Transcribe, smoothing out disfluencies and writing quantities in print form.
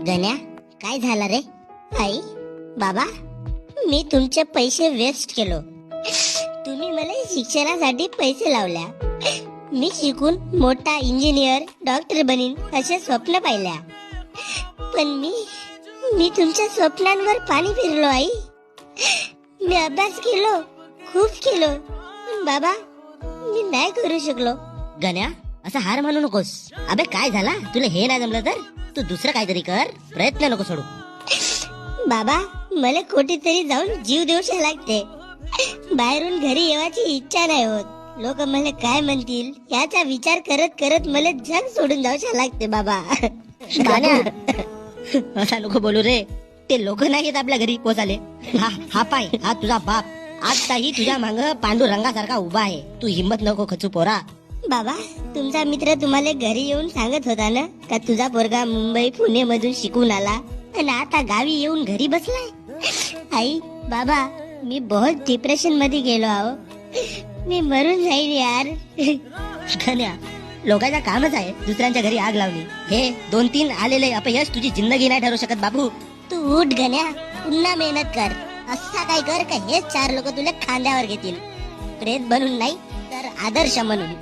गण्या, काय झालं रे? आई, बाबा, मी तुमचे पैसे वेस्ट केलो. तुम्ही मला शिक्षणासाठी पैसे लावल्या. मी शिकून मोठा इंजिनियर, डॉक्टर बनीन असे स्वप्न पाहिल्या. पण मी तुमच्या स्वप्नांवर पाणी फिरलो आई. मी अभ्यास केलो, खूप केलो, पण बाबा मी नाही करू शकलो. गण्या, असं हार मानू नकोस. अबे काय झाला? तुला हे नाही जमलं तर तू दुसरं काहीतरी कर, प्रयत्न नको सोडू. बाबा, मला कुठेतरी जाऊन जीव देऊशा लागते. बाहेरून घरी येवाची इच्छा नाही होत. लोक मला काय म्हणतील याचा विचार करत करत मला जग सोडून जाऊशा लागते बाबा. गण्या, असा नको बोलू रे. ते लोक नाही येत आपल्या घरी पोचाले. हा पाय, हा तुझा बाप आजताही तुझ्या मांग पांडुरंगासारखा उभा आहे. तू हिम्मत नको खचू पोरा. बाबा, तुमचा मित्र तुम्हाला घरी येऊन सांगत होता ना का तुझा पोरगा मुंबई पुणे मधून शिकून आला आणि आता गावी येऊन घरी बसलाय. आई, बाबा, मी बहुत डिप्रेशन मध्ये गेलो आहो. मी मरून जाईल यार. गण्या, लोकांचा कामच आहे दुसऱ्यांच्या घरी आग लावली. हे 2-3 आलेले अपयश तुझी जिंदगी नाही ठरू शकत बाबू. तू उठ गण्या, पुन्हा मेहनत कर. असा काय कर का हेच 4 लोक तुला खांद्यावर घेतील. प्रेत बनून नाही तर आदर्श म्हणून.